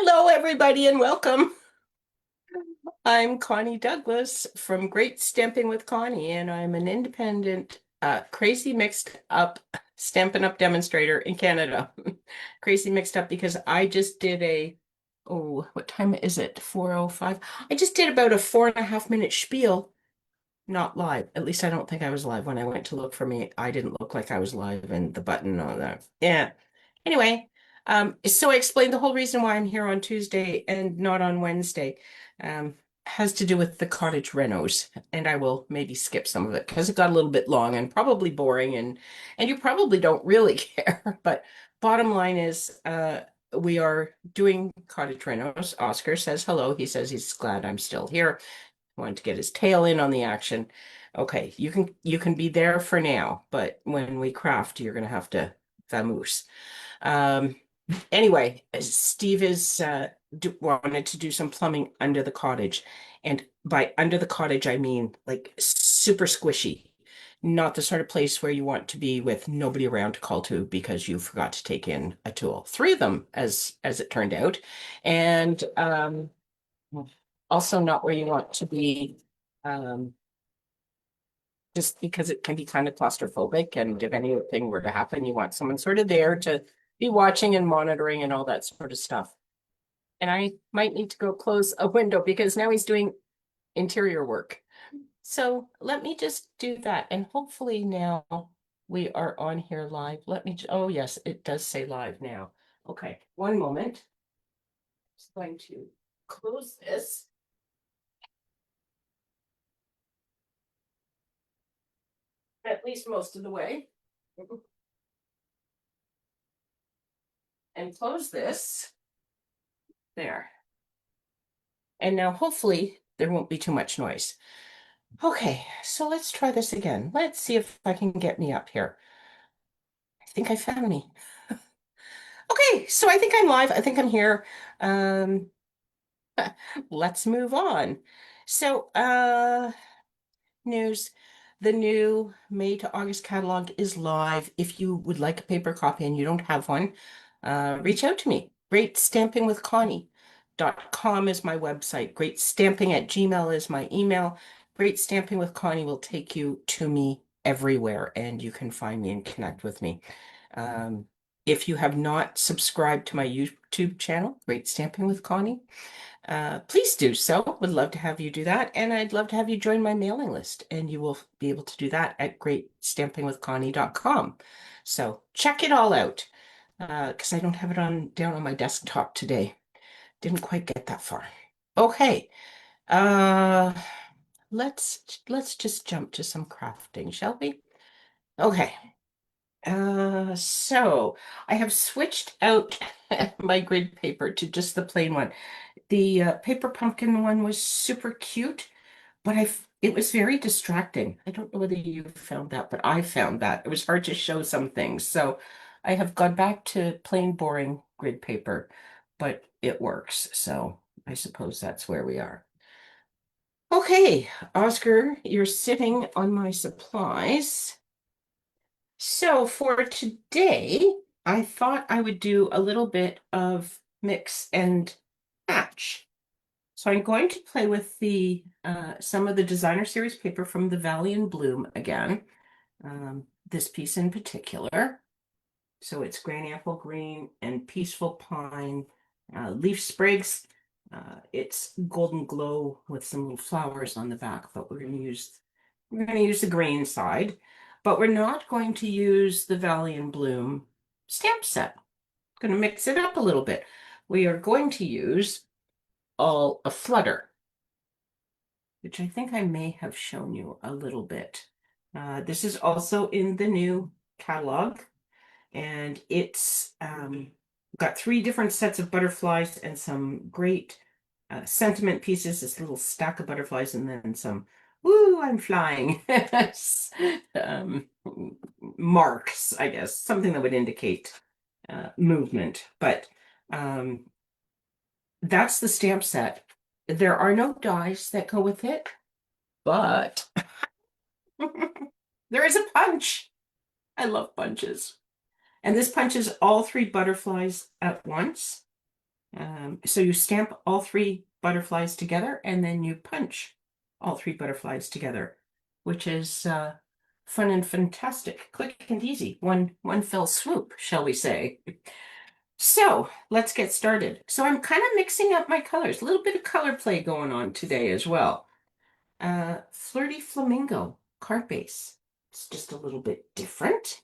Hello, everybody, and welcome. I'm Connie Douglas from Great Stamping with Connie, and I'm an independent, crazy mixed up Stampin' Up! Demonstrator in Canada. Crazy mixed up because I just did what time is it? 4:05. I just did about a 4.5 minute spiel, not live. At least I don't think I was live when I went to look for me. I didn't look like I was live, and the button on that. Yeah. Anyway, so I explained the whole reason why I'm here on Tuesday and not on Wednesday. Um, has to do with the cottage renos, and I will maybe skip some of it because it got a little bit long and probably boring, and you probably don't really care. But bottom line is, we are doing cottage renos. Oscar says hello. He says he's glad I'm still here. Wanted to get his tail in on the action. Okay, you can be there for now, but when we craft, you're gonna have to vamoose. Um, anyway, Steve is wanted to do some plumbing under the cottage. And by under the cottage, I mean like super squishy, not the sort of place where you want to be with nobody around to call to because you forgot to take in a tool. Three of them, as it turned out. And also not where you want to be, um, just because it can be kind of claustrophobic. And if anything were to happen, you want someone sort of there to be watching and monitoring and all that sort of stuff. And I might need to go close a window because now he's doing interior work. So let me just do that. And hopefully now we are on here live. Oh yes, it does say live now. Okay, one moment. Just going to close this. At least most of the way. And close this. There. And now hopefully there won't be too much noise. Okay, so let's try this again. Let's see if I can get me up here. I think I found me. Okay, so I think I'm live. I think I'm here. Um, let's move on. So, news. The new May to August catalog is live. If you would like a paper copy and you don't have one, reach out to me. GreatStampingWithConnie.com is my website. GreatStamping@gmail is my email. Great Stamping with Connie will take you to me everywhere, and you can find me and connect with me. Um, if you have not subscribed to my YouTube channel, Great Stamping with Connie, please do so. Would love to have you do that. And I'd love to have you join my mailing list. And you will be able to do that at greatstampingwithconnie.com. So check it all out. Because I don't have it on down on my desktop today. Didn't quite get that far. Okay. Uh let's just jump to some crafting, shall we? Okay. So I have switched out my grid paper to just the plain one. The paper pumpkin one was super cute, but it was very distracting. I don't know whether you found that, but I found that it was hard to show some things. So I have gone back to plain boring grid paper, but it works. So I suppose that's where we are. Okay, Oscar, you're sitting on my supplies. So for today, I thought I would do a little bit of mix and match. So I'm going to play with the some of the designer series paper from the Valley and Bloom again. This piece in particular. So it's Granny Apple Green and Peaceful Pine, Leaf Sprigs. It's Golden Glow with some little flowers on the back, but we're going to use the green side, but we're not going to use the Valley and Bloom stamp set. Going to mix it up a little bit. We are going to use all a flutter, which I think I may have shown you a little bit. This is also in the new catalog, and it's got three different sets of butterflies and some great sentiment pieces, this little stack of butterflies, and then some, woo, I'm flying, um, marks, I guess, something that would indicate movement. But um, that's the stamp set. There are no dies that go with it, but there is a punch. I love punches. And this punches all three butterflies at once. So you stamp all three butterflies together and then you punch all three butterflies together, which is fun and fantastic. Quick and easy. One fell swoop, shall we say. So let's get started. So I'm kind of mixing up my colors, a little bit of color play going on today as well. Flirty Flamingo card base. It's just a little bit different.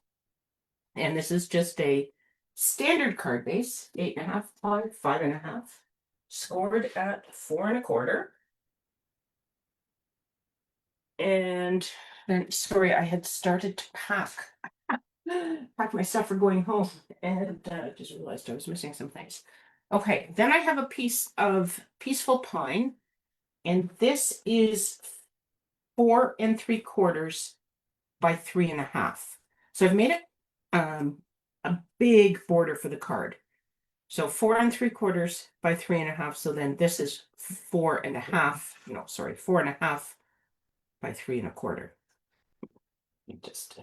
And this is just a standard card base, 8.5 by 5.5, scored at 4 1/4. And then, sorry, I had started to pack my stuff for going home, and just realized I was missing some things. Okay, then I have a piece of Peaceful Pine, and this is 4 3/4 by 3.5. So I've made a big border for the card. So 4 3/4 by 3.5. So then this is 4.5. No, sorry, 4.5 by 3 1/4. Just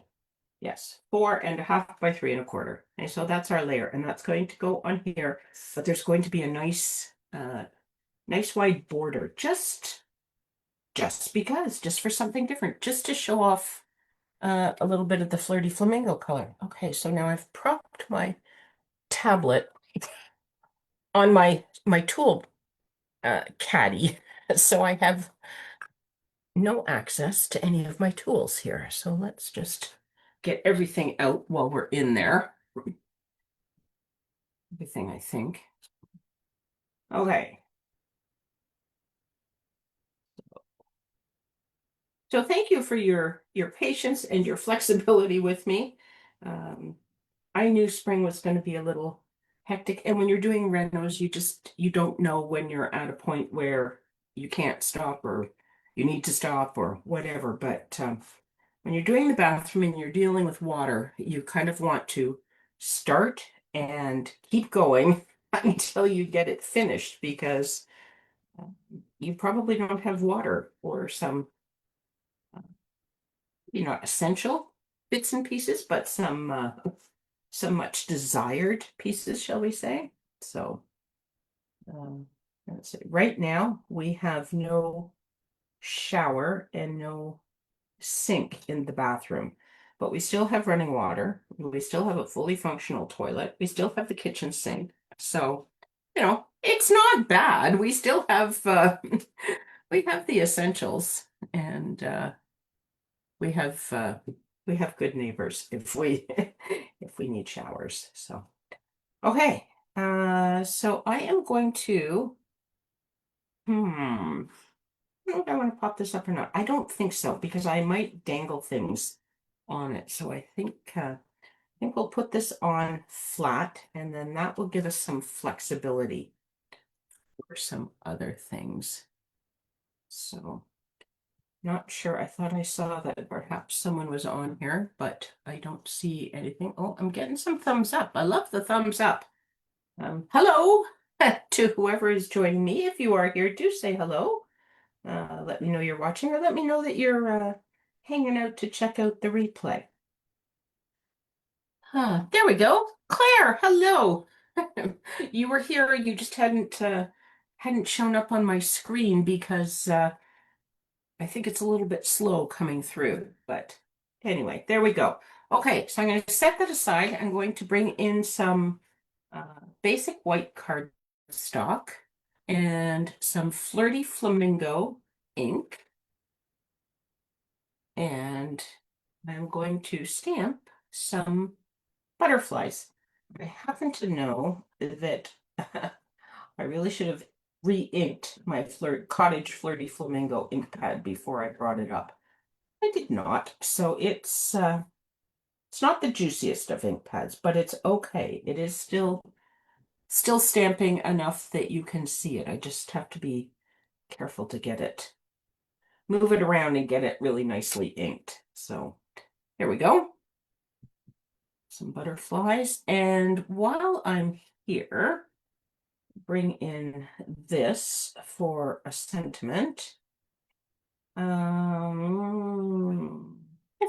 yes, 4.5 by 3 1/4. And so that's our layer, and that's going to go on here. But there's going to be a nice wide border, just because, just for something different, just to show off a little bit of the Flirty Flamingo color. Okay, so now I've propped my tablet on my tool caddy, so I have no access to any of my tools here. So let's just get everything out while we're in there. Everything, I think. Okay. So thank you for your patience and your flexibility with me. Um, I knew spring was going to be a little hectic, and when you're doing renos, you don't know when you're at a point where you can't stop or you need to stop or whatever. But when you're doing the bathroom and you're dealing with water, you kind of want to start and keep going until you get it finished because you probably don't have water or some essential bits and pieces, but some much desired pieces, shall we say. So, um, let's see. Right now, we have no shower and no sink in the bathroom, but we still have running water. We still have a fully functional toilet. We still have the kitchen sink. So, it's not bad. We still have we have the essentials, and we have uh, we have good neighbors if we if we need showers. So okay, so I am going to I don't know if I want to pop this up or not. I don't think so because I might dangle things on it. So I think we'll put this on flat, and then that will give us some flexibility for some other things. So not sure. I thought I saw that perhaps someone was on here, but I don't see anything. Oh, I'm getting some thumbs up. I love the thumbs up. Hello to whoever is joining me. If you are here, do say hello. Let me know you're watching, or let me know that you're hanging out to check out the replay. There we go. Claire, hello. You were here, you just hadn't shown up on my screen because I think it's a little bit slow coming through, but anyway, there we go. Okay, so I'm going to set that aside. I'm going to bring in some basic white cardstock and some Flirty Flamingo ink. And I'm going to stamp some butterflies. I happen to know that I really should have re-inked my Cottage Flirty Flamingo ink pad before I brought it up. I did not, so it's not the juiciest of ink pads, but it's okay. It is still stamping enough that you can see it. I just have to be careful to move it around and get it really nicely inked. So here we go. Some butterflies. And while I'm here, bring in this for a sentiment. I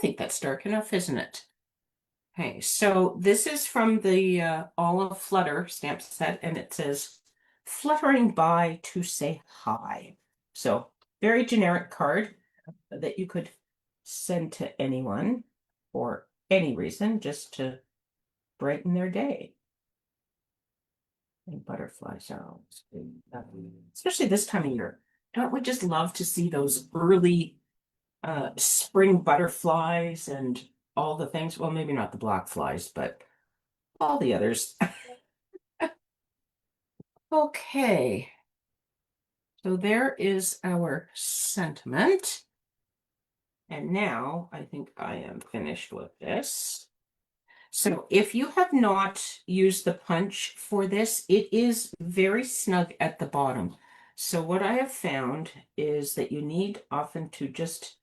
think that's dark enough, isn't it? Okay, so this is from the Olive Flutter stamp set, and it says fluttering by to say hi. So very generic card that you could send to anyone for any reason, just to brighten their day. And butterflies are always good, especially this time of year. Don't we just love to see those early spring butterflies and all the things? Well, maybe not the black flies, but all the others. Okay, so there is our sentiment. And now I think I am finished with this. So if you have not used the punch for this, it is very snug at the bottom. So what I have found is that you need often to just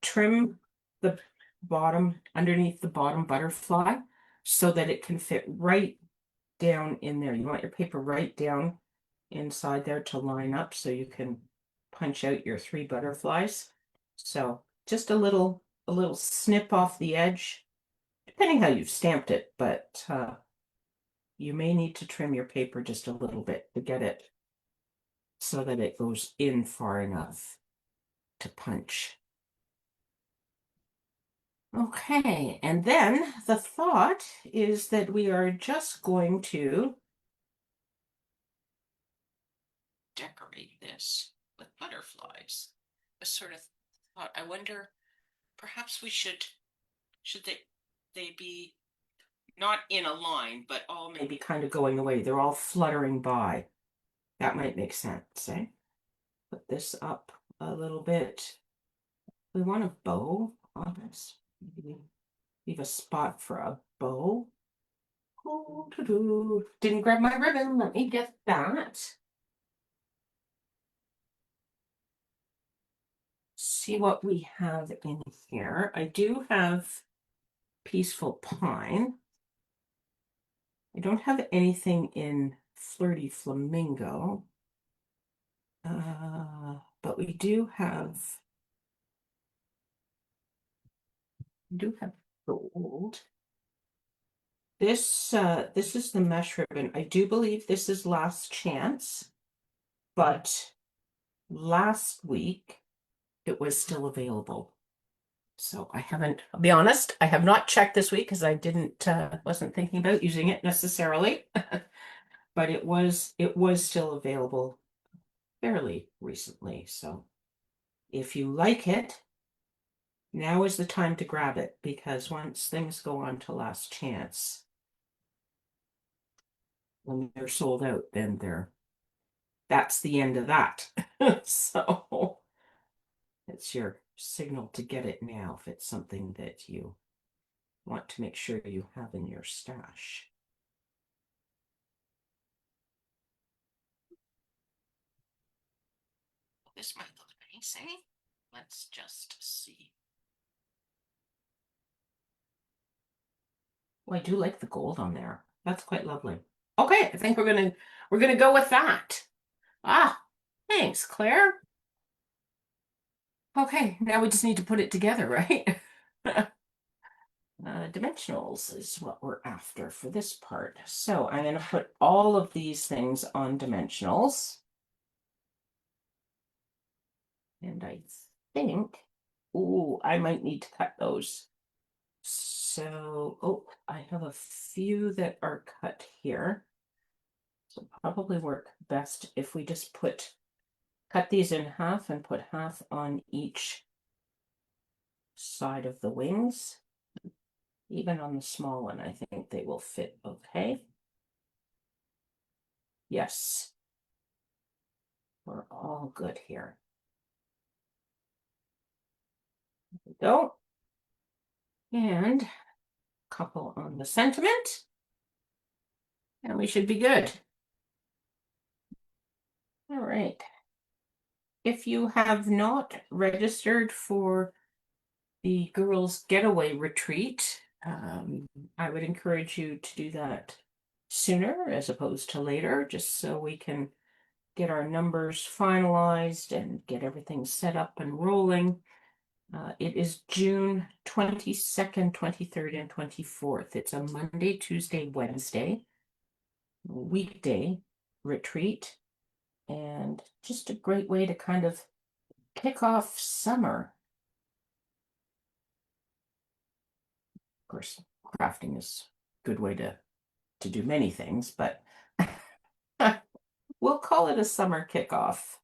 trim the bottom, underneath the bottom butterfly, so that it can fit right down in there. You want your paper right down inside there to line up so you can punch out your 3 butterflies. So just a little snip off the edge, depending how you've stamped it, but you may need to trim your paper just a little bit to get it so that it goes in far enough to punch. Okay, and then the thought is that we are just going to decorate this with butterflies. I sort of thought, I wonder, perhaps we should they be not in a line, but all maybe kind of going away. They're all fluttering by. That might make sense, eh? Put this up a little bit. We want a bow on this. Maybe leave a spot for a bow. Oh, didn't grab my ribbon. Let me get that. See what we have in here. I do have Peaceful Pine. I don't have anything in Flirty Flamingo. But we do have gold. This is the mesh ribbon. I do believe this is Last Chance, but last week it was still available. So I haven't, I'll be honest, I have not checked this week because I wasn't thinking about using it necessarily. But it was still available fairly recently. So if you like it, now is the time to grab it, because once things go on to Last Chance, when they're sold out, then that's the end of that. So it's your signal to get it now if it's something that you want to make sure you have in your stash. This might look nice, eh? Let's just see. Well, I do like the gold on there. That's quite lovely. Okay, I think we're gonna go with that. Ah, thanks, Claire. Okay, now we just need to put it together, right? Dimensionals is what we're after for this part. So I'm going to put all of these things on dimensionals. And I think, oh, I might need to cut those. So, oh, I have a few that are cut here. So probably work best if we just cut these in half and put half on each side of the wings. Even on the small one, I think they will fit okay. Yes. We're all good here. There we go. And a couple on the sentiment. And we should be good. All right. If you have not registered for the Girls Getaway Retreat, I would encourage you to do that sooner as opposed to later, just so we can get our numbers finalized and get everything set up and rolling. It is June 22nd, 23rd, and 24th. It's a Monday, Tuesday, Wednesday weekday retreat and just a great way to kind of kick off summer. Of course, crafting is a good way to do many things, but we'll call it a summer kickoff.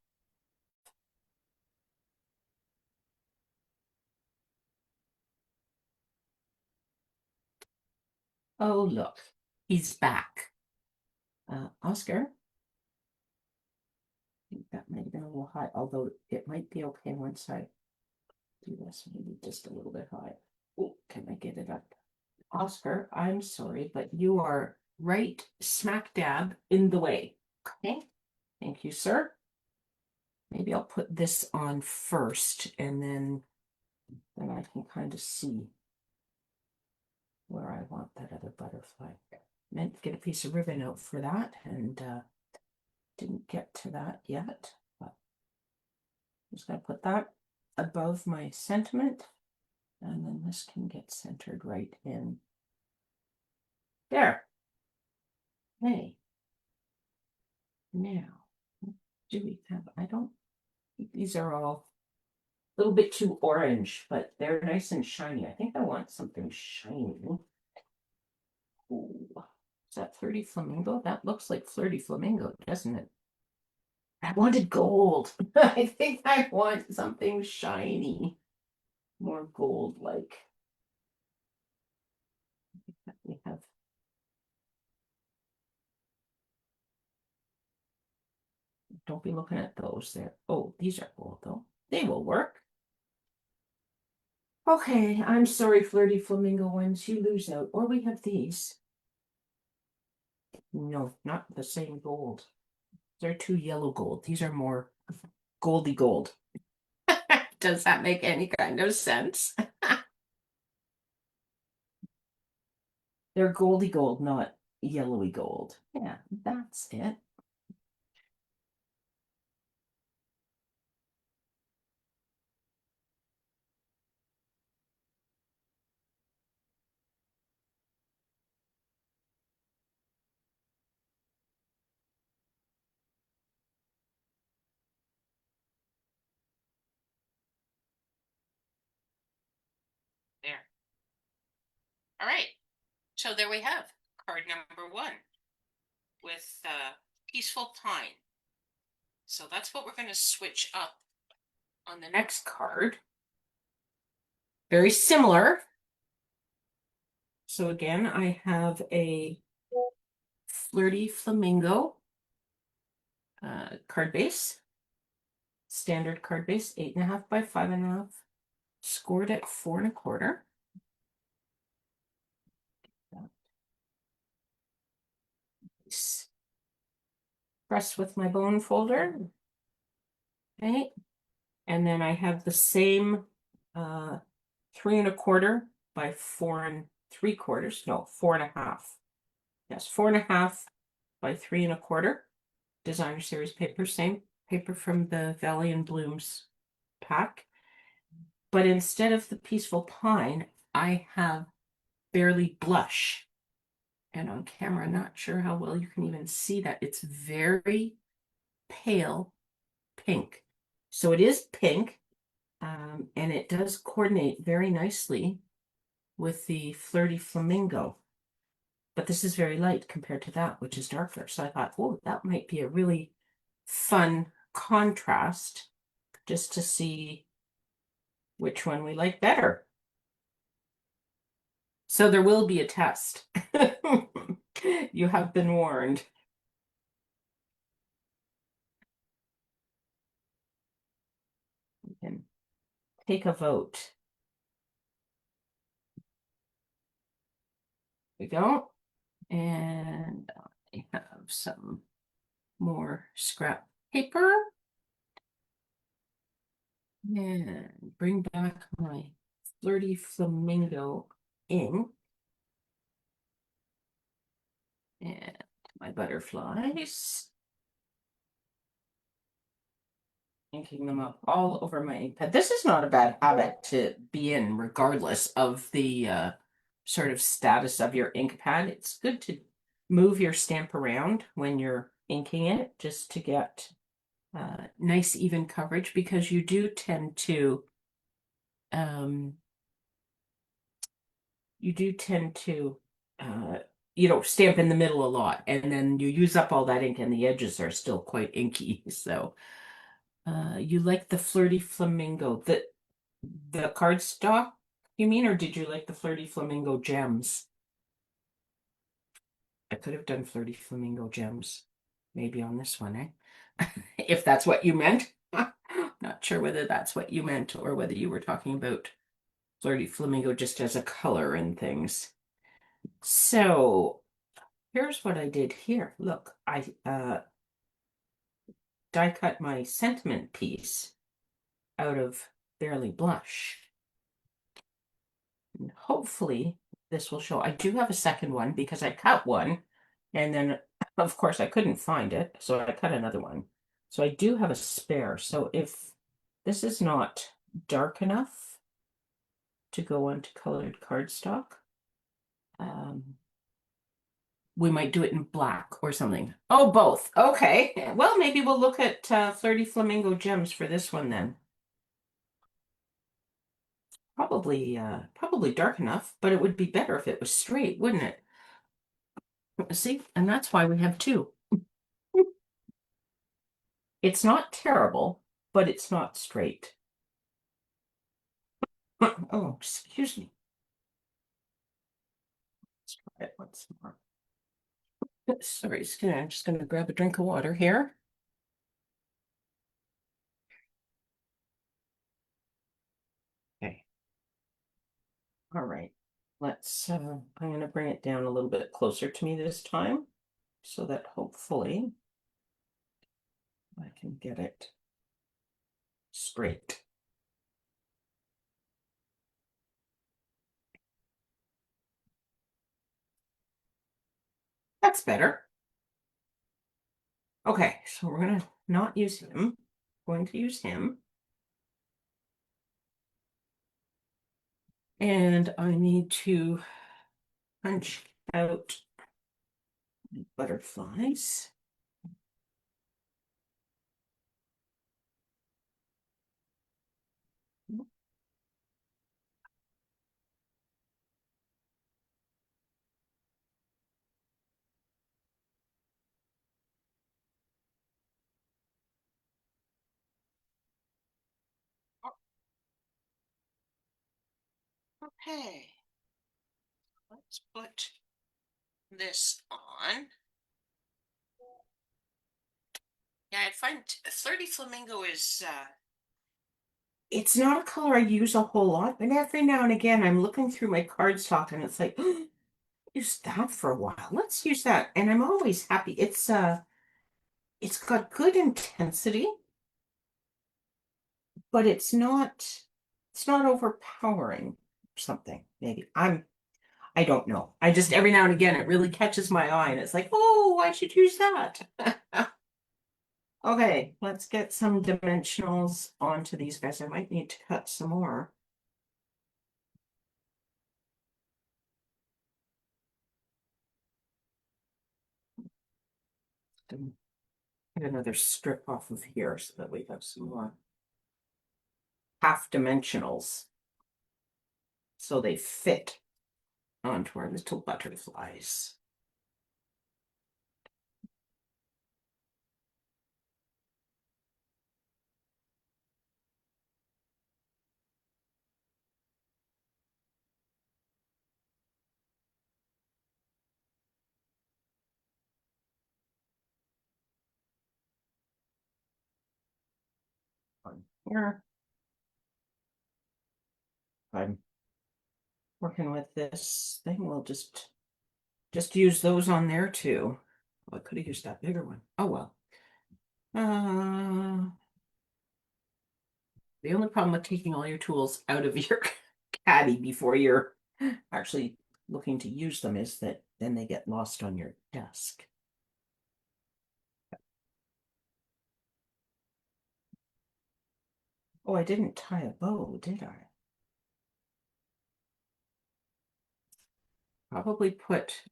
Oh, look, he's back. Oscar, I think that might have been a little high, although it might be okay once I do this, maybe just a little bit high. Oh, can I get it up? Oscar, I'm sorry, but you are right smack dab in the way. Okay, thank you, sir. Maybe I'll put this on first and then I can kind of see where I want that other butterfly. Meant to get a piece of ribbon out for that and didn't get to that yet, but I'm just going to put that above my sentiment and then this can get centered right in there. Hey, now, do we have, I don't, these are all a little bit too orange, but they're nice and shiny. I think I want something shiny. Ooh, is that Flirty Flamingo? That looks like Flirty Flamingo, doesn't it? I wanted gold. I think I want something shiny. More gold-like. We have. Don't be looking at those there. Oh, these are gold though. They will work. Okay, I'm sorry, Flirty Flamingo ones. You lose out. Or we have these. No, not the same gold. They're too yellow gold. These are more goldy gold. Does that make any kind of sense? They're goldy gold, not yellowy gold. Yeah, that's it. There. All right. So there we have card number one with Peaceful Pine. So that's what we're going to switch up on the next card. Very similar. So again, I have a Flirty Flamingo card base. Standard card base, 8.5 by 5.5. Scored at 4.25. Press with my bone folder. Okay. And then I have the same 3.25 by 4.75. No, 4.5. Yes, 4.5 by 3.25. Designer Series paper, same paper from the Valley and Blooms pack. But instead of the Peaceful Pine, I have Barely Blush. And on camera, not sure how well you can even see that. It's very pale pink. So it is pink, and it does coordinate very nicely with the Flirty Flamingo. But this is very light compared to that, which is darker. So I thought, oh, that might be a really fun contrast just to see which one we like better. So there will be a test. You have been warned. You can take a vote. There we go. And I have some more scrap paper. And bring back my Flirty Flamingo ink. And my butterflies. Inking them up all over my ink pad. This is not a bad habit to be in, regardless of the sort of status of your ink pad. It's good to move your stamp around when you're inking it just to get nice even coverage because you do tend to um, you do tend to uh, stamp in the middle a lot and then you use up all that ink and the edges are still quite inky. So you like the Flirty Flamingo, the cardstock, you mean, or did you like the Flirty Flamingo gems? I could have done Flirty Flamingo gems, maybe on this one, eh? If that's what you meant. Not sure whether that's what you meant or whether you were talking about Flirty Flamingo just as a color and things. So here's what I did here. Look, I die cut my sentiment piece out of Barely Blush. And hopefully this will show. I do have a second one because I cut one and then of course I couldn't find it, so I cut another one. So I do have a spare. So if this is not dark enough to go onto colored cardstock, we might do it in black or something. Oh, both. Okay. Well, maybe we'll look at Flirty Flamingo gems for this one then. Probably dark enough, but it would be better if it was straight, wouldn't it? See, and that's why we have two. It's not terrible, but it's not straight. Oh, excuse me. Let's try it once more. Sorry, I'm just gonna grab a drink of water here. Okay. All right. I'm gonna bring it down a little bit closer to me this time so that hopefully I can get it straight. That's better. Okay, so we're gonna not use him. We're going to use him. And I need to punch out butterflies. Okay, let's put this on. Yeah, I find Flirty Flamingo is it's not a color I use a whole lot, but every now and again I'm looking through my cardstock and it's like, use that for a while. Let's use that. And I'm always happy. It's got good intensity, but it's not overpowering or something. Maybe I don't know. I just every now and again it really catches my eye and it's like, oh, I should use that. Okay, let's get some dimensionals onto these guys. I might need to cut some more. Get another strip off of here so that we have some more half dimensionals so they fit onto our little butterflies. On here. I'm working with this thing. We'll just use those on there too. Well, I could have used that bigger one. Oh well. Uh, the only problem with taking all your tools out of your caddy before you're actually looking to use them is that then they get lost on your desk. Oh, I didn't tie a bow, did I? Probably put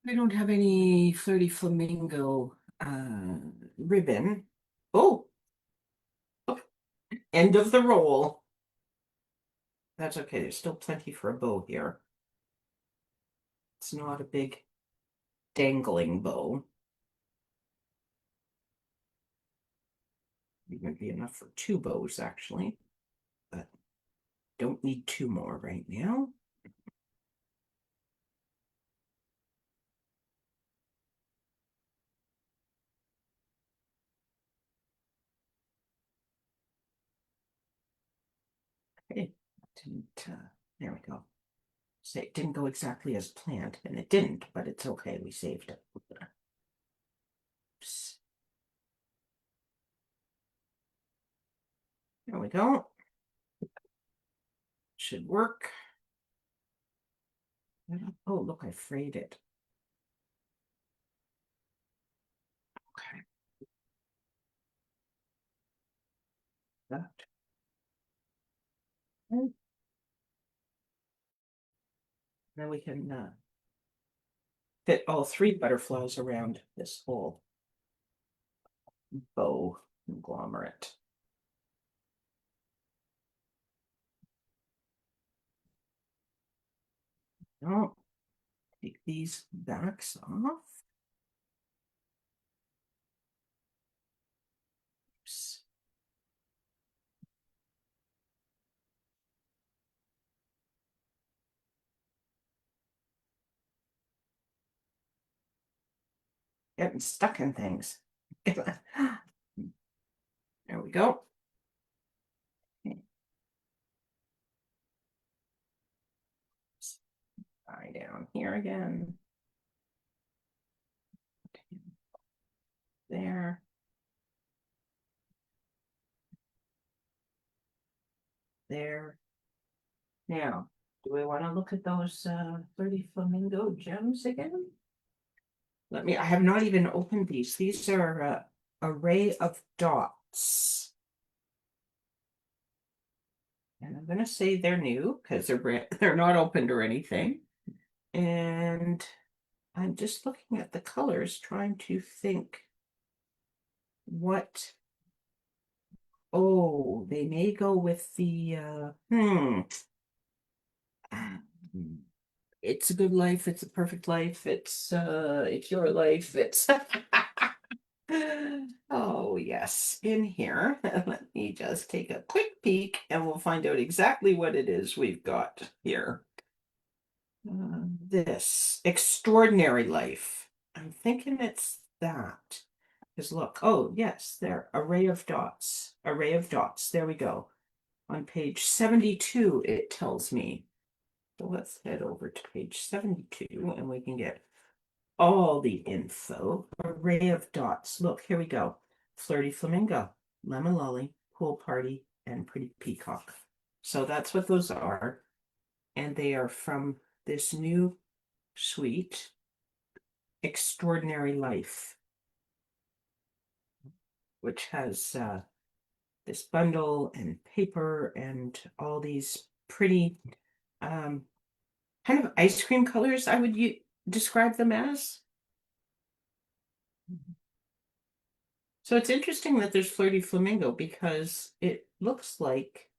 I don't have any Flirty Flamingo ribbon. Oh, end of the roll. That's okay. There's still plenty for a bow here. It's not a big dangling bow. It might be enough for two bows, actually, but don't need two more right now. Okay, there we go. Say it didn't go exactly as planned, and it didn't, but it's okay. We saved it. Oops. There we go. Should work. Oh, look, I frayed it. Okay. That. And then we can fit all three butterflies around this whole bow conglomerate. Now, take these backs off. Oops. Getting stuck in things. There we go. Eye down here again. There. There. Now, do we want to look at those Flirty Flamingo gems again? I have not even opened these. These are array of dots. And I'm gonna say they're new because they're not opened or anything. And I'm just looking at the colors, trying to think what. Oh, they may go with the It's a good life, it's a perfect life, it's your life, it's oh yes, in here. Let me just take a quick peek and we'll find out exactly what it is we've got here. This extraordinary life. I'm thinking it's that. Because look, oh yes, there, array of dots. Array of dots. There we go. On page 72, it tells me. So let's head over to page 72 and we can get all the info. Array of dots. Look, here we go. Flirty Flamingo, Lemon Lolly, Pool Party, and Pretty Peacock. So that's what those are. And they are from this new suite, Extraordinary Life, which has this bundle and paper and all these pretty kind of ice cream colors, I would describe them as. So it's interesting that there's Flirty Flamingo because it looks like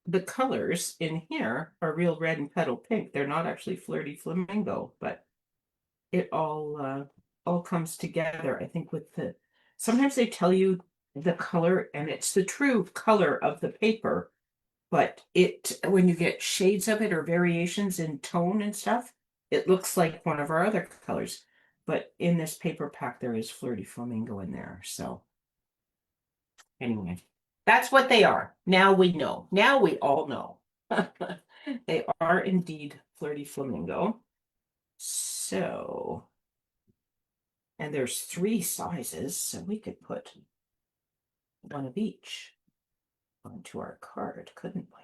the colors in here are real red and petal pink. They're not actually Flirty Flamingo, but it all comes together. I think with the sometimes they tell you the color and it's the true color of the paper, but it when you get shades of it or variations in tone and stuff, it looks like one of our other colors. But in this paper pack, there is Flirty Flamingo in there. So anyway, that's what they are. Now we know. Now we all know. They are indeed Flirty Flamingo. So, and there's three sizes, so we could put one of each onto our card, couldn't we?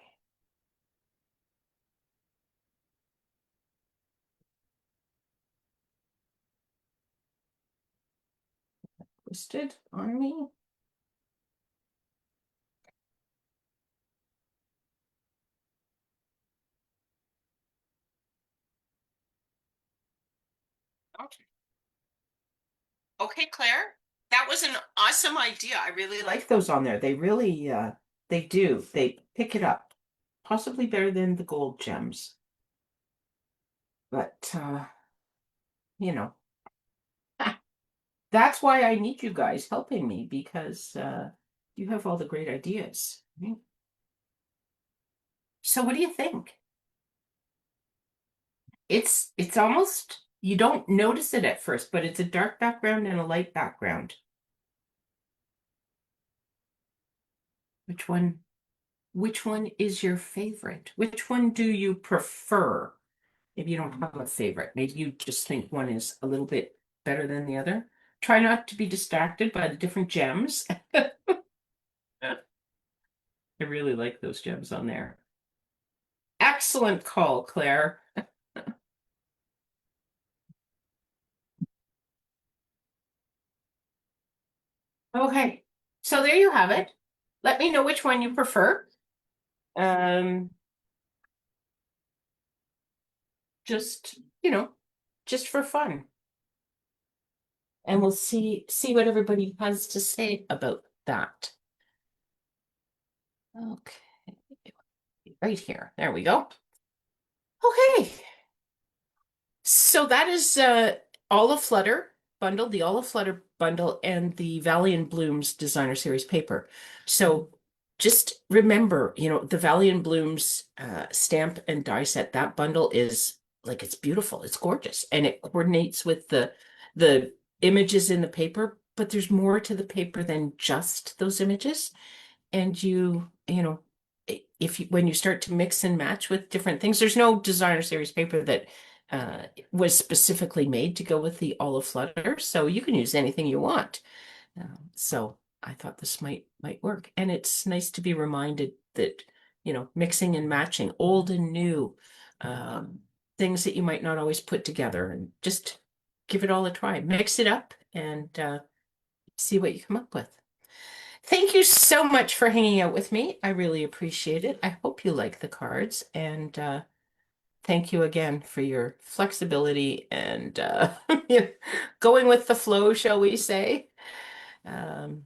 Twisted on me. Okay. Okay, Claire, that was an awesome idea. I really like those on there. They really, they do. They pick it up, possibly better than the gold gems. But, you know, that's why I need you guys helping me because you have all the great ideas. So what do you think? It's almost you don't notice it at first, but it's a dark background and a light background. Which one which one is your favorite? Which one do you prefer? If you don't have a favorite, maybe you just think one is a little bit better than the other. Try not to be distracted by the different gems. I really like those gems on there. Excellent call, Claire. Okay, so there you have it. Let me know which one you prefer. Um, just, just for fun. And we'll see what everybody has to say about that. Okay, right here. There we go. Okay. So that is Olive Flutter bundle, the Olive Flutter bundle, and the Valley and Blooms Designer Series paper. So just remember, the Valley and Blooms stamp and die set, that bundle is like it's beautiful, it's gorgeous, and it coordinates with the images in the paper, but there's more to the paper than just those images. And if you when you start to mix and match with different things, there's no designer series paper that was specifically made to go with the olive flutter, so you can use anything you want. So I thought this might work, and it's nice to be reminded that mixing and matching old and new, um, things that you might not always put together, and just give it all a try, mix it up, and see what you come up with. Thank you so much for hanging out with me. I really appreciate it. I hope you like the cards, and thank you again for your flexibility and going with the flow, shall we say. Um,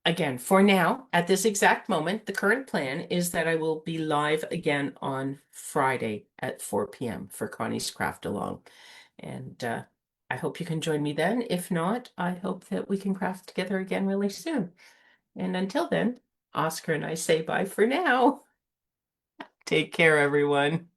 Again, for now, at this exact moment, the current plan is that I will be live again on Friday at 4 p.m. for Connie's Craft Along. And I hope you can join me then. If not, I hope that we can craft together again really soon. And until then, Oscar and I say bye for now. Take care, everyone.